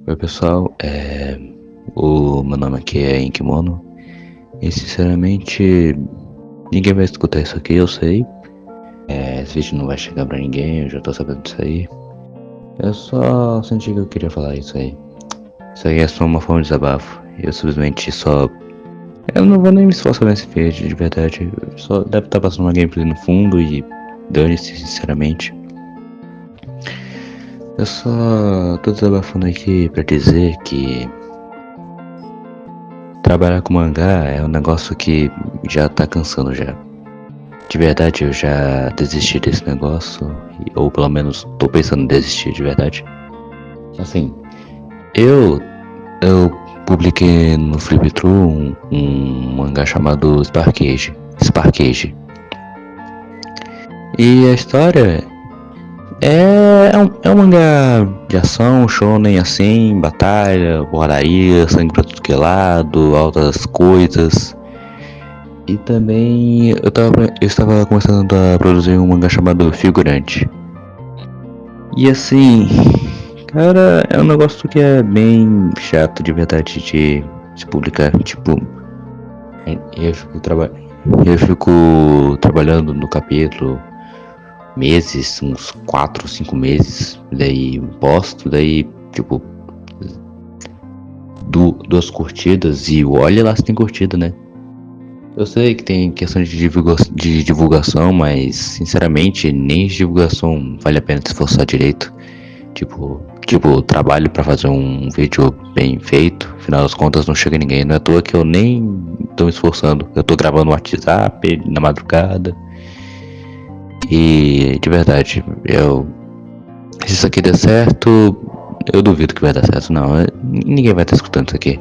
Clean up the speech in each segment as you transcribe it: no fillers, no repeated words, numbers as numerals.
Oi pessoal, o meu nome aqui é Inkimono e sinceramente ninguém vai escutar isso aqui, eu sei. Esse vídeo não vai chegar pra ninguém, eu já tô sabendo disso aí. Eu só senti que eu queria falar isso aí. Isso aí é só uma forma de desabafo. Eu simplesmente só. Eu não vou nem me esforçar nesse vídeo, de verdade. Só deve estar passando uma gameplay no fundo e dane-se, sinceramente. Eu só tô desabafando aqui pra dizer que trabalhar com mangá é um negócio que já tá cansando já. De verdade, eu já desisti desse negócio, ou pelo menos tô pensando em desistir de verdade. Assim, eu eu publiquei no Flipthru um mangá chamado Spark Age. E a história é um mangá de ação, shonen assim, batalha, porradaria, sangue pra tudo que é lado, altas coisas. E também eu estava começando a produzir um mangá chamado Figurante. E assim, cara, é um negócio que é bem chato de verdade de se publicar. Tipo, eu fico, eu fico trabalhando no capítulo meses, uns 4, 5 meses. Daí posto, daí, tipo, duas curtidas e olha lá se tem curtida, né? Eu sei que tem questão de divulgação, mas sinceramente nem de divulgação vale a pena se esforçar direito. Tipo, trabalho pra fazer um vídeo bem feito, afinal das contas não chega ninguém. Não é à toa que eu nem tô me esforçando. Eu tô gravando no WhatsApp na madrugada. E de verdade, se isso aqui der certo, eu duvido que vai dar certo, não. Ninguém vai estar escutando isso aqui.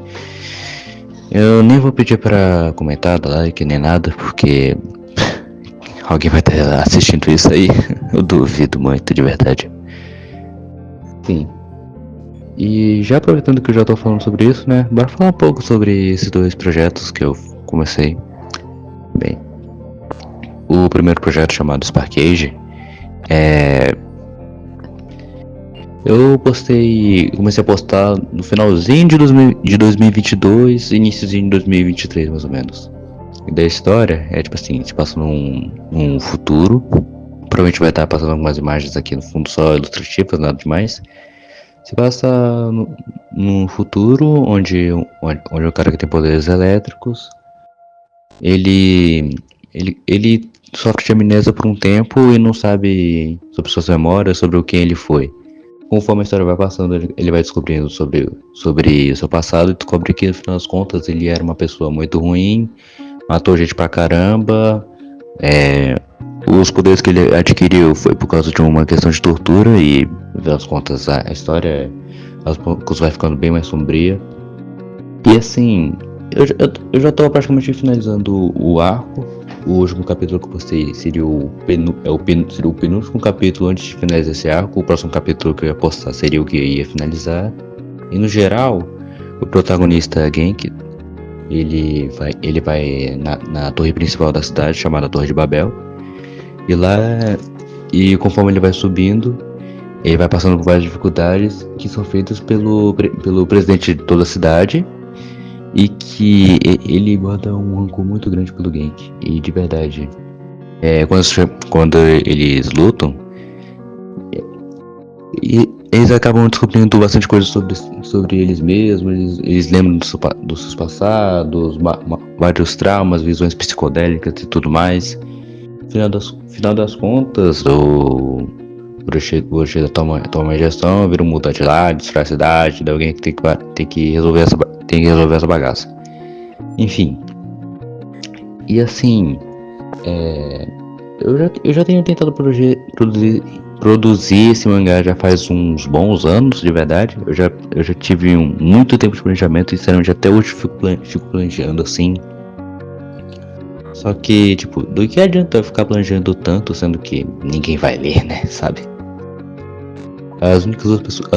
Eu nem vou pedir pra comentar, dar like, nem nada, porque alguém vai estar assistindo isso aí. Eu duvido muito, de verdade. Sim. E já aproveitando que eu já tô falando sobre isso, né? Bora falar um pouco sobre esses dois projetos que eu comecei. Bem, o primeiro projeto chamado Spark Age eu comecei a postar no finalzinho de 2022, iníciozinho de 2023 mais ou menos. E da história é tipo assim, se passa num futuro. Provavelmente vai estar passando algumas imagens aqui no fundo só ilustrativas, nada demais. Se passa num futuro onde o cara que tem poderes elétricos, ele, ele sofre de amnésia por um tempo e não sabe sobre suas memórias, sobre o que ele foi. Conforme a história vai passando, ele vai descobrindo sobre o seu passado e descobre que, no final das contas, ele era uma pessoa muito ruim, matou gente pra caramba. Os poderes que ele adquiriu foi por causa de uma questão de tortura e, no final das contas, a história aos poucos vai ficando bem mais sombria. E assim, eu já tô praticamente finalizando o arco. O último capítulo que eu postei seria seria o penúltimo capítulo antes de finalizar esse arco. O próximo capítulo que eu ia postar seria o que eu ia finalizar. E no geral, o protagonista Genki, ele vai na torre principal da cidade, chamada Torre de Babel. E lá, e conforme ele vai subindo, ele vai passando por várias dificuldades que são feitas pelo presidente de toda a cidade. E que ele guarda um rancor muito grande pelo Genki. E de verdade, quando eles lutam, eles acabam descobrindo bastante coisas sobre eles mesmos. Eles lembram dos seus passados, vários traumas, visões psicodélicas e tudo mais. Final das contas, o Uroshida toma a gestão, vira um mutante lá, destrói a cidade, daí alguém que tem que resolver essa bagaça. Enfim. E assim, eu já tenho tentado produzir esse mangá já faz uns bons anos, de verdade. Eu já tive muito tempo de planejamento e sinceramente até hoje fico planejando assim. Só que, tipo, do que adianta eu ficar planejando tanto, sendo que ninguém vai ler, né, sabe? As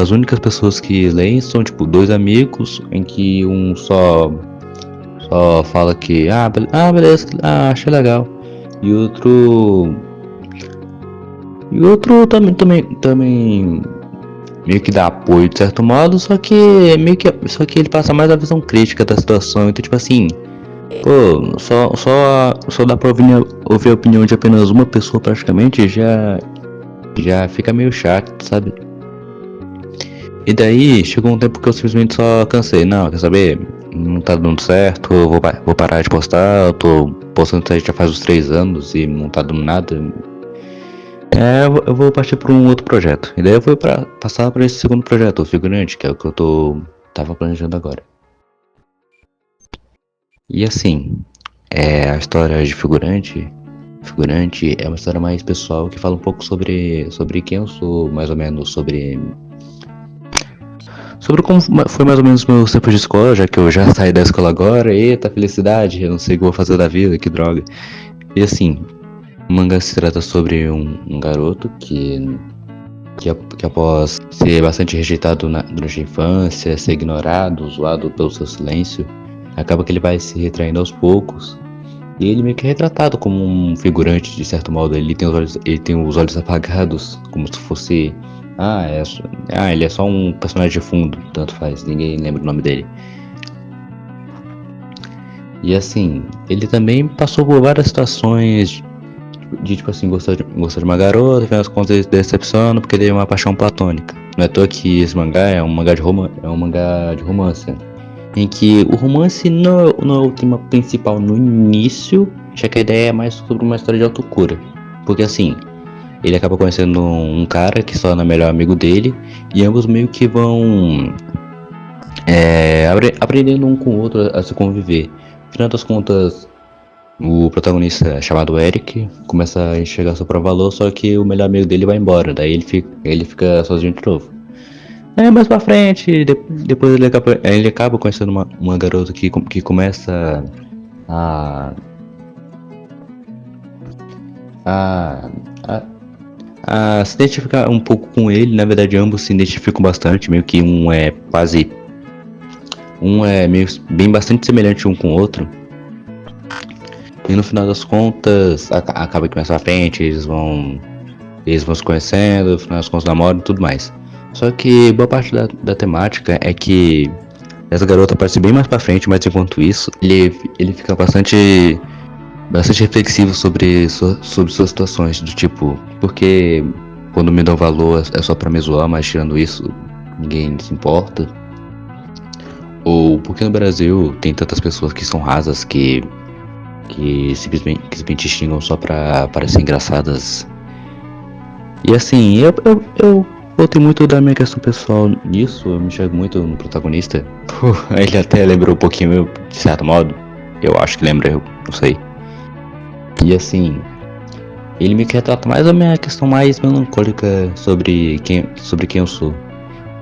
únicas pessoas que leem são, tipo, dois amigos, em que um só fala que, beleza, achei legal. E outro também meio que dá apoio de certo modo, só que ele passa mais a visão crítica da situação. Então, tipo assim, pô, só dá pra ouvir a opinião de apenas uma pessoa praticamente, já fica meio chato, sabe? E daí chegou um tempo que eu simplesmente só cansei. Não, quer saber? Não tá dando certo, eu vou parar de postar. Eu tô postando isso aí já faz uns 3 anos e não tá dando nada. Eu vou partir pra um outro projeto. E daí eu vou passar pra esse segundo projeto, o figurante, que é o que tava planejando agora. E assim, a história de figurante. Figurante é uma história mais pessoal que fala um pouco sobre quem eu sou, mais ou menos sobre como foi mais ou menos meu tempo de escola, já que eu já saí da escola agora. Eita, felicidade, eu não sei o que eu vou fazer da vida, que droga. E assim, o mangá se trata sobre um garoto que após ser bastante rejeitado durante a infância, ser ignorado, zoado pelo seu silêncio, acaba que ele vai se retraindo aos poucos. E ele meio que é retratado como um figurante, de certo modo. Ele tem os olhos apagados, como se fosse. Ele é só um personagem de fundo, tanto faz, ninguém lembra o nome dele. E assim, ele também passou por várias situações de tipo assim, gostar de uma garota, afinal das contas ele se decepciona porque ele é uma paixão platônica. Não é à toa que esse mangá é um mangá de romance. Em que o romance não é o tema principal no início, já que a ideia é mais sobre uma história de autocura. Porque assim, ele acaba conhecendo um cara que se torna melhor amigo dele, e ambos meio que vão aprendendo um com o outro a se conviver. Afinal das contas, o protagonista, chamado Eric, começa a enxergar seu próprio valor, só que o melhor amigo dele vai embora, daí ele fica sozinho de novo. Mais pra frente, depois ele acaba conhecendo uma garota que começa a, a, a, a se identificar um pouco com ele. Na verdade, ambos se identificam bastante, meio que um é meio bem bastante semelhante um com o outro. E no final das contas, acaba que mais pra frente, eles vão se conhecendo, no final das contas namoram e tudo mais. Só que boa parte da temática é que essa garota aparece bem mais pra frente, mas enquanto isso, ele fica bastante reflexivo sobre suas situações, do tipo, porque quando me dão valor é só pra me zoar, mas tirando isso, ninguém se importa. Ou porque no Brasil tem tantas pessoas que são rasas que simplesmente xingam só pra parecer engraçadas. E assim, eu botei muito da minha questão pessoal nisso, eu me enxergo muito no protagonista. Ele até lembrou um pouquinho eu, de certo modo. Eu acho que lembra, eu não sei. E assim, ele me retrata mais a minha questão mais melancólica sobre quem eu sou.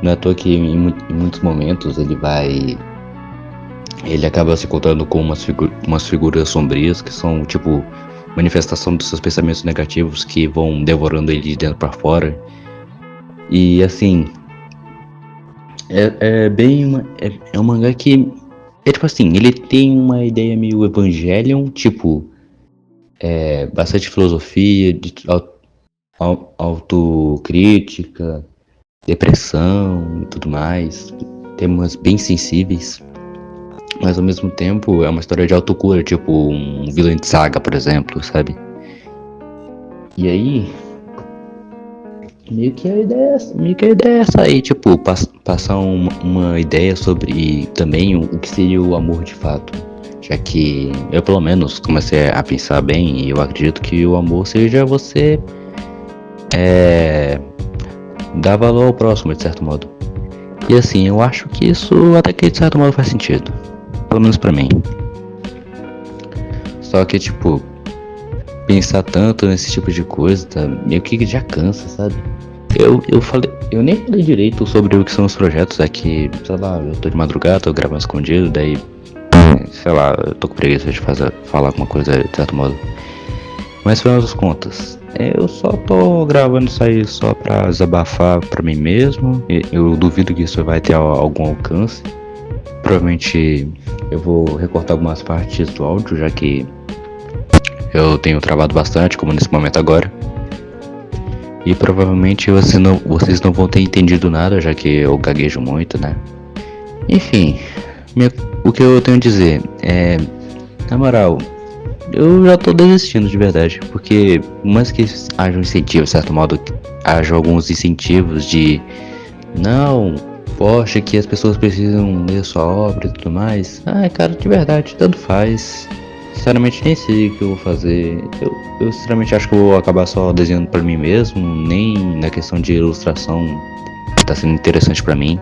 Não é à toa que em muitos momentos ele acaba se encontrando com umas figuras sombrias que são tipo manifestação dos seus pensamentos negativos que vão devorando ele de dentro pra fora. E assim, é um mangá que é tipo assim, ele tem uma ideia meio Evangelion, tipo, bastante filosofia, de autocrítica, depressão e tudo mais, temas bem sensíveis, mas ao mesmo tempo é uma história de autocura, tipo um Vinland Saga, por exemplo, sabe? E aí, meio que a ideia é essa aí, tipo, passar uma ideia sobre também o que seria o amor de fato. Já que eu pelo menos comecei a pensar bem e eu acredito que o amor seja você dar valor ao próximo, de certo modo. E assim, eu acho que isso até que de certo modo faz sentido. Pelo menos pra mim. Só que tipo, pensar tanto nesse tipo de coisa, tá, meio que já cansa, sabe? Eu nem falei direito sobre o que são os projetos, é que, sei lá, eu tô de madrugada, tô gravando escondido, daí, sei lá, eu tô com preguiça de falar alguma coisa de certo modo. Mas afinal das contas, eu só tô gravando isso aí só pra desabafar pra mim mesmo. Eu duvido que isso vai ter algum alcance. Provavelmente eu vou recortar algumas partes do áudio, já que eu tenho travado bastante, como nesse momento agora. E provavelmente vocês não vão ter entendido nada, já que eu gaguejo muito, né? Enfim, o que eu tenho a dizer é, na moral, eu já tô desistindo de verdade, porque por mais que haja um incentivo, de certo modo, haja alguns incentivos de não, poxa, que as pessoas precisam ler sua obra e tudo mais. Ai, cara, de verdade, tanto faz. Sinceramente, nem sei o que eu vou fazer. Eu sinceramente acho que eu vou acabar só desenhando pra mim mesmo, nem na questão de ilustração tá sendo interessante pra mim.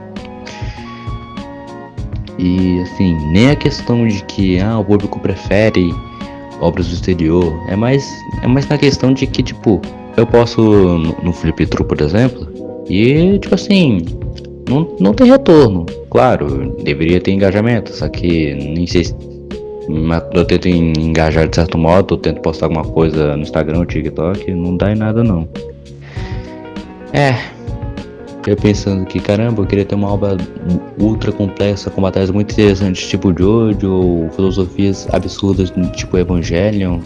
E assim, nem a questão de que o público prefere obras do exterior. É mais na questão de que, tipo, eu posso no Flip True, por exemplo, e tipo assim, não tem retorno. Claro, deveria ter engajamento, só que nem sei se. Mas eu tento engajar de certo modo, eu tento postar alguma coisa no Instagram, no TikTok, não dá em nada não. Eu pensando que, caramba, eu queria ter uma obra ultra complexa, com batalhas muito interessantes, tipo Jojo, ou filosofias absurdas, tipo Evangelion.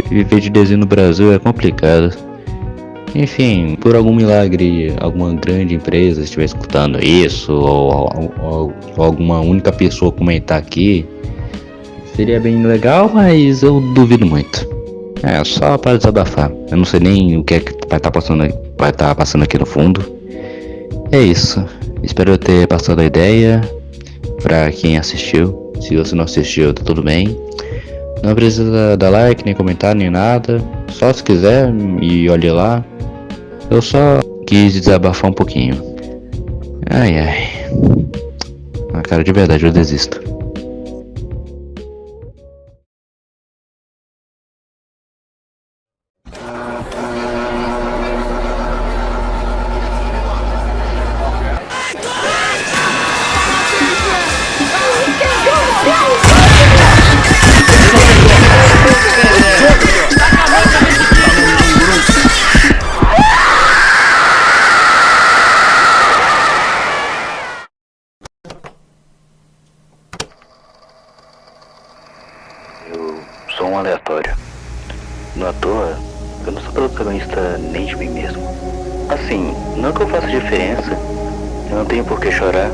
Viver de desenho no Brasil é complicado. Enfim, por algum milagre, alguma grande empresa estiver escutando isso, ou alguma única pessoa comentar aqui, seria bem legal, mas eu duvido muito. Só para desabafar. Eu não sei nem o que é que vai estar passando aqui no fundo. É isso. Espero ter passado a ideia para quem assistiu. Se você não assistiu, tá tudo bem. Não precisa dar like, nem comentar, nem nada. Só se quiser e olhe lá. Eu só quis desabafar um pouquinho. Ai. Cara, de verdade, eu desisto. Eu sou um aleatório. Não à toa, eu não sou protagonista nem de mim mesmo. Assim, não que eu faça diferença, eu não tenho por que chorar.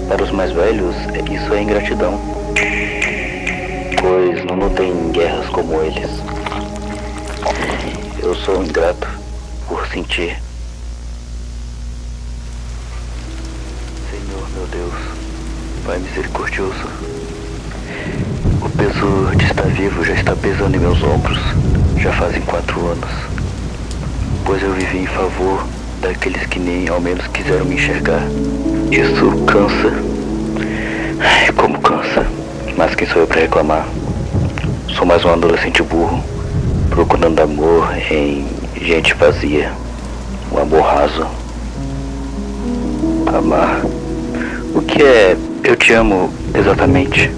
Para os mais velhos, isso é ingratidão. Pois não lutem guerras como eles. Eu sou ingrato por sentir. Senhor meu Deus, Pai misericordioso, o peso de estar vivo já está pesando em meus ombros, já fazem 4 anos. Pois eu vivi em favor daqueles que nem ao menos quiseram me enxergar. Isso cansa. Como cansa. Mas quem sou eu pra reclamar? Sou mais um adolescente burro, procurando amor em gente vazia. Um amor raso. Amar. O que é eu te amo exatamente?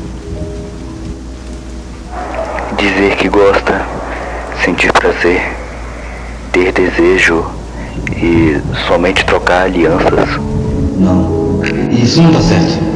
Dizer que gosta, sentir prazer, ter desejo e somente trocar alianças? Não, isso não tá certo.